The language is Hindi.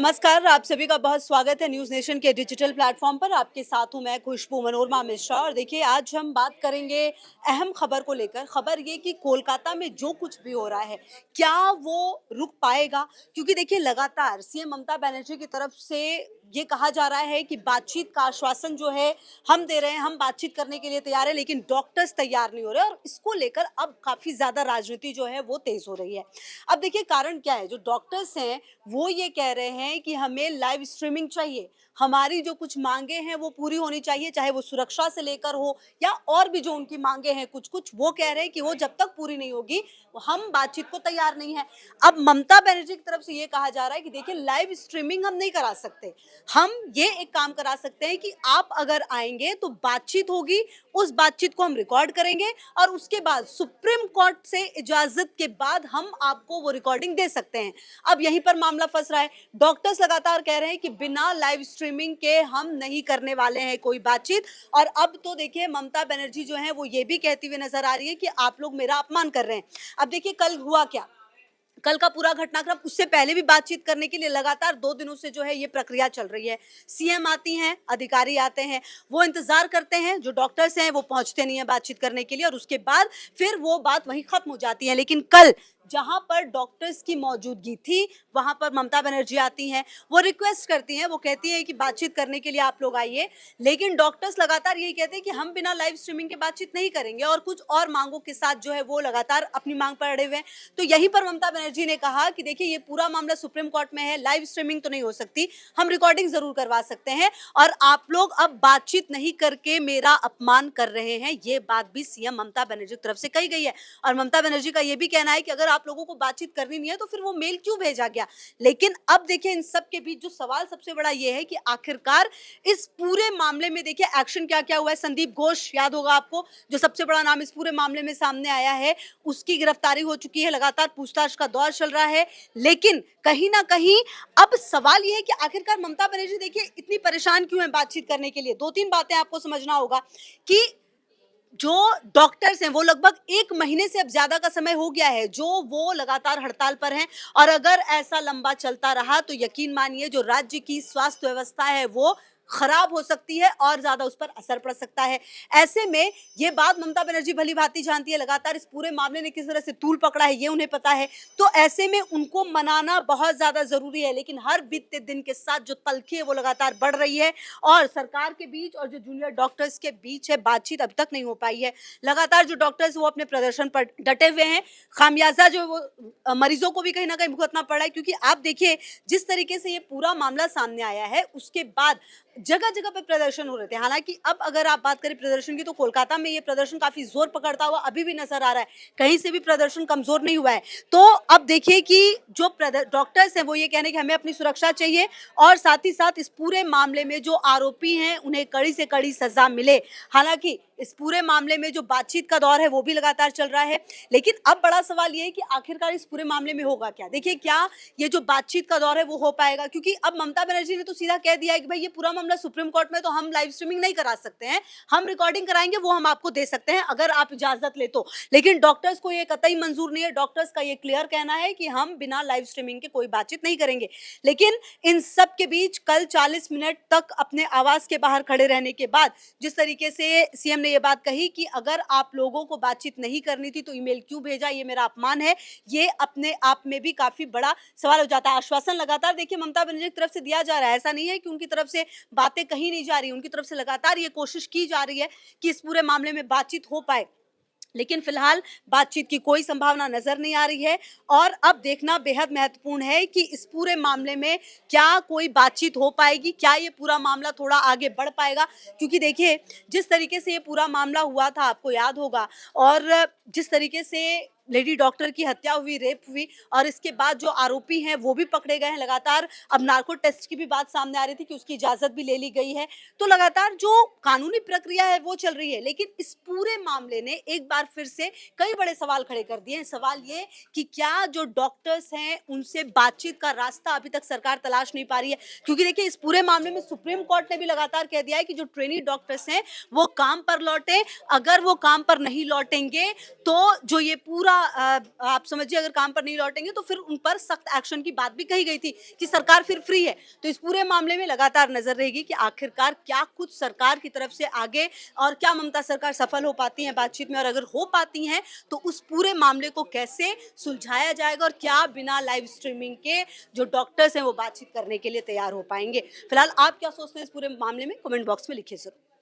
नमस्कार, आप सभी का बहुत स्वागत है न्यूज़ नेशन के डिजिटल प्लेटफॉर्म पर। आपके साथ हूं मैं खुशबू मनोरमा मिश्रा। और देखिए, आज हम बात करेंगे अहम खबर को लेकर। खबर ये कि कोलकाता में जो कुछ भी हो रहा है, क्या वो रुक पाएगा? क्योंकि देखिए, लगातार सीएम ममता बनर्जी की तरफ से ये कहा जा रहा है कि बातचीत का आश्वासन जो है हम दे रहे हैं, हम बातचीत करने के लिए तैयार है, लेकिन डॉक्टर्स तैयार नहीं हो रहे। और इसको लेकर अब काफी ज्यादा राजनीति जो है वो तेज हो रही है। अब देखिए, कारण क्या है? जो डॉक्टर्स हैं वो ये कह रहे हैं कि हमें लाइव स्ट्रीमिंग चाहिए, हमारी जो कुछ मांगे हैं वो पूरी होनी चाहिए, चाहे वो सुरक्षा से लेकर हो या और भी जो उनकी मांगे हैं कुछ कुछ, वो कह रहे हैं कि वो जब तक पूरी नहीं होगी हम बातचीत को तैयार नहीं है। अब ममता बनर्जी की तरफ से ये कहा जा रहा है कि देखिए, लाइव स्ट्रीमिंग हम नहीं करा सकते, हम ये एक काम करा सकते हैं कि आप अगर आएंगे तो बातचीत होगी, उस बातचीत को हम रिकॉर्ड करेंगे और उसके बाद सुप्रीम कोर्ट से इजाजत के बाद हम आपको वो रिकॉर्डिंग दे सकते हैं। अब यहीं पर मामला फंस रहा है। डॉक्टर्स लगातार कह रहे हैं कि बिना लाइव स्ट्रीमिंग के हम नहीं करने वाले हैं कोई बातचीत। और अब तो देखिए, ममता बनर्जी जो है वो ये भी कहती हुई नजर आ रही है कि आप लोग मेरा अपमान कर रहे हैं। अब देखिए, कल हुआ क्या, कल का पूरा घटनाक्रम, उससे पहले भी बातचीत करने के लिए लगातार 2 दिनों से जो है ये प्रक्रिया चल रही है। सीएम आती हैं, अधिकारी आते हैं, वो इंतजार करते हैं, जो डॉक्टर्स हैं वो पहुंचते नहीं है बातचीत करने के लिए, और उसके बाद फिर वो बात वहीं खत्म हो जाती है। लेकिन कल जहां पर डॉक्टर्स की मौजूदगी थी, वहां पर ममता बनर्जी आती हैं, वो रिक्वेस्ट करती हैं, वो कहती है कि बातचीत करने के लिए आप लोग आइए। लेकिन डॉक्टर्स लगातार यही कहते हैं कि हम बिना लाइव स्ट्रीमिंग के बातचीत नहीं करेंगे, और कुछ और मांगों के साथ जो है वो लगातार अपनी मांग पर अड़े हुए हैं। तो यहीं पर ममता बनर्जी ने कहा कि देखिए, ये पूरा मामला सुप्रीम कोर्ट में है, लाइव स्ट्रीमिंग तो नहीं हो सकती, हम रिकॉर्डिंग जरूर करवा सकते हैं, और आप लोग अब बातचीत नहीं करके मेरा अपमान कर रहे हैं। ये बात भी सीएम ममता बनर्जी की तरफ से कही गई है। और ममता बनर्जी का ये भी कहना है कि अगर आप लोगों को बातचीत करनी नहीं है तो फिर वो मेल क्यों भेजा गया। लेकिन अब देखिए, इन सब के बीच जो सवाल सबसे बड़ा ये है कि आखिरकार इस पूरे मामले में देखिए एक्शन क्या क्या हुआ है। संदीप घोष, याद होगा आपको, जो सबसे बड़ा नाम इस पूरे मामले में सामने आया है, उसकी गिरफ्तारी हो चुकी है, लगातार पूछताछ का दौर चल रहा है। लेकिन कहीं ना कहीं अब सवाल ये है कि आखिरकार ममता बनर्जी देखिए इतनी परेशान क्यों है बातचीत करने के लिए। 2-3 बातें आपको समझना होगा कि जो डॉक्टर्स हैं वो लगभग 1 महीने से अब ज्यादा का समय हो गया है जो वो लगातार हड़ताल पर हैं। और अगर ऐसा लंबा चलता रहा तो यकीन मानिए, जो राज्य की स्वास्थ्य व्यवस्था है वो खराब हो सकती है और ज्यादा उस पर असर पड़ सकता है। ऐसे में ये बात ममता बनर्जी भली भांति जानती है, लगातार इस पूरे मामले ने किस तरह से तूल पकड़ा है ये उन्हें पता है। तो ऐसे में उनको मनाना बहुत ज्यादा जरूरी है। लेकिन हर बीतते दिन के साथ जो तल्खी है वो लगातार बढ़ रही है, और सरकार के बीच और जो जूनियर डॉक्टर्स के बीच है बातचीत अभी तक नहीं हो पाई है। लगातार जो डॉक्टर्स वो अपने प्रदर्शन पर डटे हुए हैं। खामियाजा जो वो मरीजों को भी कहीं ना कहीं भुगतना पड़ा है, क्योंकि आप देखिए जिस तरीके से ये पूरा मामला सामने आया है उसके बाद जगह जगह पे प्रदर्शन हो रहे थे। हालांकि अब अगर आप बात करें प्रदर्शन की, तो कोलकाता में ये प्रदर्शन काफी जोर पकड़ता हुआ अभी भी नजर आ रहा है, कहीं से भी प्रदर्शन कमजोर नहीं हुआ है। तो अब देखिए कि जो डॉक्टर्स हैं वो ये कहने कि हमें अपनी सुरक्षा चाहिए, और साथ ही साथ इस पूरे मामले में जो आरोपी हैं उन्हें कड़ी से कड़ी सजा मिले। हालांकि इस पूरे मामले में जो बातचीत का दौर है वो भी लगातार चल रहा है। लेकिन अब बड़ा सवाल ये है कि आखिरकार इस पूरे मामले में होगा क्या। देखिए, क्या ये जो बातचीत का दौर है वो हो पाएगा, क्योंकि अब ममता बनर्जी ने तो सीधा कह दिया है कि भाई ये पूरा मामला सुप्रीम कोर्ट में, तो हम लाइव स्ट्रीमिंग नहीं करा सकते हैं, हम रिकॉर्डिंग कराएंगे, वो हम आपको दे सकते हैं अगर आप इजाजत ले तो। लेकिन डॉक्टर्स को ये कतई मंजूर नहीं है। डॉक्टर्स का ये क्लियर कहना है कि हम बिना लाइव स्ट्रीमिंग के कोई बातचीत नहीं करेंगे। लेकिन इन सब के बीच कल 40 मिनट तक अपने आवास के बाहर खड़े रहने के बाद जिस तरीके से सीएम ने ये बात कही कि अगर आप लोगों को बातचीत नहीं करनी थी तो ईमेल क्यों भेजा, ये मेरा अपमान है, ये अपने आप में भी काफी बड़ा सवाल हो जाता है। आश्वासन लगातार देखिए ममता बनर्जी की तरफ से दिया जा रहा है, ऐसा नहीं है कि उनकी तरफ से बातें कहीं नहीं जा रही, उनकी तरफ से लगातार ये कोशिश की जा रही है कि इस पूरे मामले में बातचीत हो पाए। लेकिन फिलहाल बातचीत की कोई संभावना नजर नहीं आ रही है। और अब देखना बेहद महत्वपूर्ण है कि इस पूरे मामले में क्या कोई बातचीत हो पाएगी, क्या ये पूरा मामला थोड़ा आगे बढ़ पाएगा। क्योंकि देखिए, जिस तरीके से ये पूरा मामला हुआ था आपको याद होगा, और जिस तरीके से लेडी डॉक्टर की हत्या हुई, रेप हुई, और इसके बाद जो आरोपी हैं वो भी पकड़े गए हैं। लगातार अब नार्को टेस्ट की भी बात सामने आ रही थी कि उसकी इजाजत भी ले ली गई है। तो लगातार जो कानूनी प्रक्रिया है वो चल रही है। लेकिन इस पूरे मामले ने एक बार फिर से कई बड़े सवाल खड़े कर दिए हैं। सवाल ये कि क्या जो डॉक्टर्स हैं उनसे बातचीत का रास्ता अभी तक सरकार तलाश नहीं पा रही है। क्योंकि देखिए, इस पूरे मामले में सुप्रीम कोर्ट ने भी लगातार कह दिया है कि जो ट्रेनी डॉक्टर्स हैं वो काम पर लौटे। अगर वो काम पर नहीं लौटेंगे तो जो ये पूरा आप समझिए अगर काम पर नहीं लौटेंगे तो फिर उन पर सख्त एक्शन की बात भी कही गई थी कि सरकार फिर फ्री है। तो इस पूरे मामले में लगातार नजर रहेगी कि आखिरकार क्या कुछ सरकार की तरफ से आगे और क्या ममता सरकार सफल हो पाती है बातचीत में, और अगर हो पाती हैं तो उस पूरे मामले को कैसे सुलझाया जाएगा और क्या बिना लाइव स्ट्रीमिंग के जो डॉक्टर्स हैं वो बातचीत करने के लिए तैयार हो पाएंगे। फिलहाल आप क्या सोचते हैं इस पूरे मामले में, कमेंट बॉक्स में लिखिए जरूर।